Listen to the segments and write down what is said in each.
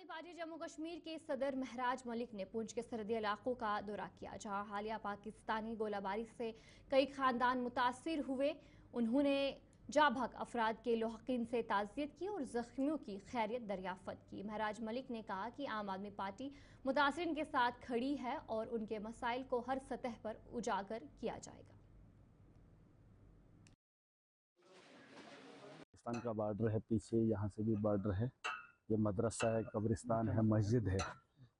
Party Jammu Kashmir के सदर महराज मलिक ने पुंछ के सरहदी इलाकों का दौरा किया, जहां हालिया पाकिस्तानी गोलाबारी से कई खानदान मुतासिर हुए। उन्होंने जाभक अफराद के लौहकीन से ताज़ियत की और जख्मियों की खैरियत दरियाफ्त की। महराज मलिक ने कहा कि आम आदमी पार्टी मुतासिरीन के साथ खड़ी है और उनके मसाइल को हर सतह पर उजागर किया जाएगा। पाकिस्तान का बॉर्डर है, पीछे यहाँ से भी बॉर्डर है। ये मदरसा है, कब्रिस्तान है, मस्जिद है।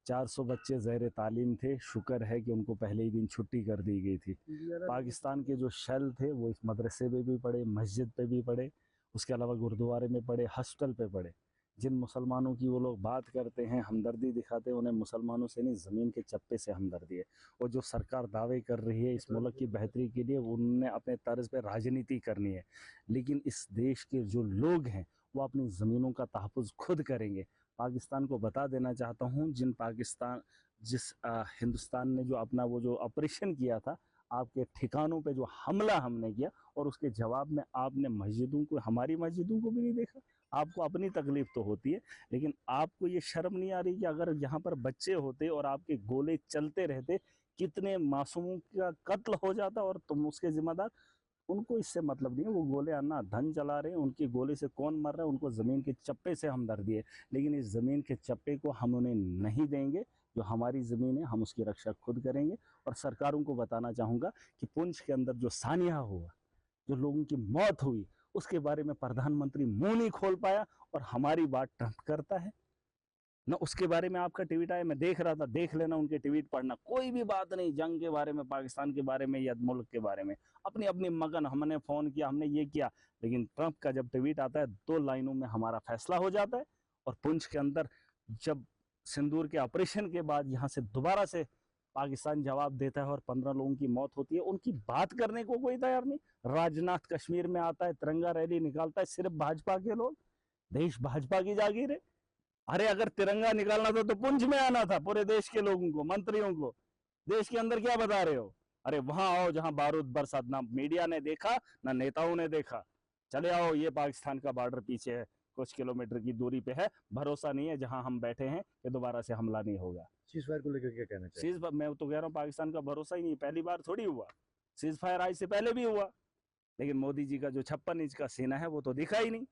400 बच्चे ज़ैर तालीम थे। शुक्र है कि उनको पहले ही दिन छुट्टी कर दी गई थी। पाकिस्तान के जो शेल थे वो इस मदरसे पे भी पढ़े, मस्जिद पे भी पढ़े, उसके अलावा गुरुद्वारे में पढ़े, हॉस्टल पे पढ़े। जिन मुसलमानों की वो लोग बात करते हैं, हमदर्दी दिखाते हैं, उन्हें मुसलमानों से नहीं, ज़मीन के चप्पे से हमदर्दी है। और जो सरकार दावे कर रही है इस मुल्क की बेहतरी के लिए, उन्होंने अपने तर्ज पर राजनीति करनी है। लेकिन इस देश के जो लोग हैं वो अपनी ज़मीनों का तहफ़्फ़ुज़ खुद करेंगे। पाकिस्तान को बता देना चाहता हूँ, जिस हिंदुस्तान ने जो अपना वो जो ऑपरेशन किया था, आपके ठिकानों पे जो हमला हमने किया, और उसके जवाब में आपने मस्जिदों को, हमारी मस्जिदों को भी नहीं देखा। आपको अपनी तकलीफ तो होती है, लेकिन आपको ये शर्म नहीं आ रही कि अगर यहाँ पर बच्चे होते और आपके गोले चलते रहते, कितने मासूमों का कत्ल हो जाता और तुम उसके जिम्मेदार। उनको इससे मतलब नहीं है, वो गोले अन्ना धन चला रहे हैं, उनके गोले से कौन मर रहा है, उनको ज़मीन के चप्पे से हमदर्दी है। लेकिन इस ज़मीन के चप्पे को हम उन्हें नहीं देंगे। जो हमारी ज़मीन है हम उसकी रक्षा खुद करेंगे। और सरकारों को बताना चाहूँगा कि पुंछ के अंदर जो सानिया हुआ, जो लोगों की मौत हुई, उसके बारे में प्रधानमंत्री मुंह नहीं खोल पाया और हमारी बात ट्रंप करता है न। उसके बारे में आपका ट्वीट आया, मैं देख रहा था, देख लेना उनके ट्वीट पढ़ना। कोई भी बात नहीं जंग के बारे में, पाकिस्तान के बारे में या मुल्क के बारे में, अपनी अपनी मगन। हमने फ़ोन किया, हमने ये किया, लेकिन ट्रंप का जब ट्वीट आता है 2 लाइनों में हमारा फैसला हो जाता है। और पुंछ के अंदर जब सिंदूर के ऑपरेशन के बाद यहाँ से दोबारा से पाकिस्तान जवाब देता है और 15 लोगों की मौत होती है, उनकी बात करने को कोई तैयार नहीं। राजनाथ कश्मीर में आता है, तिरंगा रैली निकालता है, सिर्फ भाजपा के लोग। देश भाजपा की जागीर है। अरे अगर तिरंगा निकालना था तो पुंछ में आना था, पूरे देश के लोगों को, मंत्रियों को। देश के अंदर क्या बता रहे हो? अरे वहां आओ जहां बारूद बरसात, ना मीडिया ने देखा ना नेताओं ने देखा। चले आओ, ये पाकिस्तान का बॉर्डर पीछे है, कुछ किलोमीटर की दूरी पे है। भरोसा नहीं है जहां हम बैठे हैं कि दोबारा से हमला नहीं होगा। सीज फायर को लेकर क्या कहना चाहिए? मैं तो कह रहा हूँ, पाकिस्तान का भरोसा ही नहीं। पहली बार थोड़ी हुआ, सीज फायर आज से पहले भी हुआ, लेकिन मोदी जी का जो 56 इंच का सीना है वो तो दिखा ही नहीं।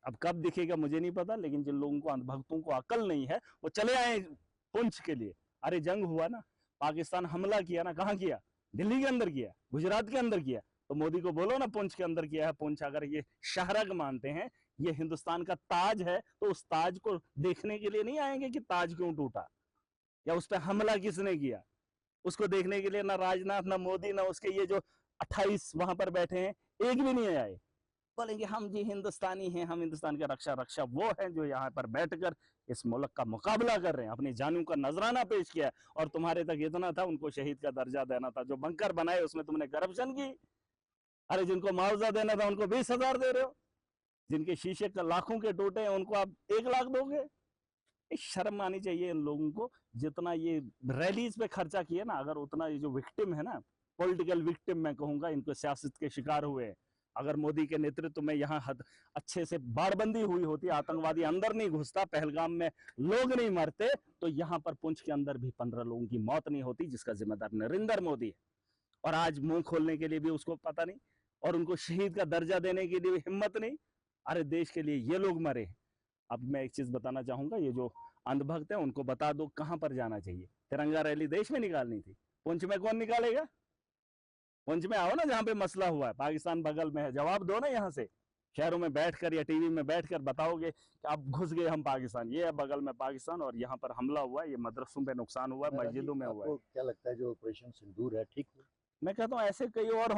अब कब दिखेगा मुझे नहीं पता, लेकिन जिन लोगों को, अंधभक्तों को अकल नहीं है, वो चले आए पुंछ के लिए। अरे जंग हुआ ना, पाकिस्तान हमला किया ना, कहाँ किया? दिल्ली के अंदर किया, गुजरात के अंदर किया। तो मोदी को बोलो ना पुंछ के अंदर किया है। पुंछ अगर ये शहरग मानते हैं, ये हिंदुस्तान का ताज है, तो उस ताज को देखने के लिए नहीं आएंगे कि ताज क्यों टूटा या उस पर हमला किसने किया। उसको देखने के लिए ना राजनाथ, ना मोदी, ना उसके ये जो 28 वहां पर बैठे हैं, एक भी नहीं आए। बोलेंगे हम जी हिंदुस्तानी हैं, हम हिंदुस्तान के रक्षा वो हैं जो यहाँ पर बैठकर इस मुल्क का मुकाबला कर रहे हैं, अपनी जानों का नजराना पेश किया है। और तुम्हारे तक इतना था, उनको शहीद का दर्जा देना था। जो बंकर बनाए उसमें तुमने करप्शन की। अरे जिनको मुआवजा देना था उनको 20,000 दे रहे हो। जिनके शीशे का लाखों के टूटे हैं उनको आप 1 लाख दोगे। शर्म आनी चाहिए इन लोगों को। जितना ये रैलीज पे खर्चा किया ना, अगर उतना ये जो विक्टिम है ना, पॉलिटिकल विक्टिम मैं कहूंगा, इनको सियासत के शिकार हुए, अगर मोदी के नेतृत्व में यहाँ अच्छे से बाड़बंदी हुई होती, आतंकवादी अंदर नहीं घुसता, पहलगाम में लोग नहीं मरते, तो यहाँ पर पुंछ के अंदर भी 15 लोगों की मौत नहीं होती, जिसका जिम्मेदार नरेंद्र मोदी है। और आज मुंह खोलने के लिए भी उसको पता नहीं, और उनको शहीद का दर्जा देने के लिए हिम्मत नहीं। अरे देश के लिए ये लोग मरे। अब मैं एक चीज बताना चाहूंगा, ये जो अंधभक्त है उनको बता दो कहां पर जाना चाहिए। तिरंगा रैली देश में निकालनी थी, पुंछ में कौन निकालेगा? पुंछ में आओ ना, जहां पे मसला हुआ है। पाकिस्तान बगल में है, जवाब दो ना। यहाँ से शहरों में बैठकर या टीवी में बैठकर बताओगे कि अब घुस गए हम पाकिस्तान, ये है बगल में पाकिस्तान और यहाँ पर हमला हुआ है, ये मदरसों पे नुकसान हुआ है, मस्जिदों में हुआ है। क्या लगता है जो ऑपरेशन सिंदूर है ठीक हुआ? मैं कहता हूँ ऐसे कई और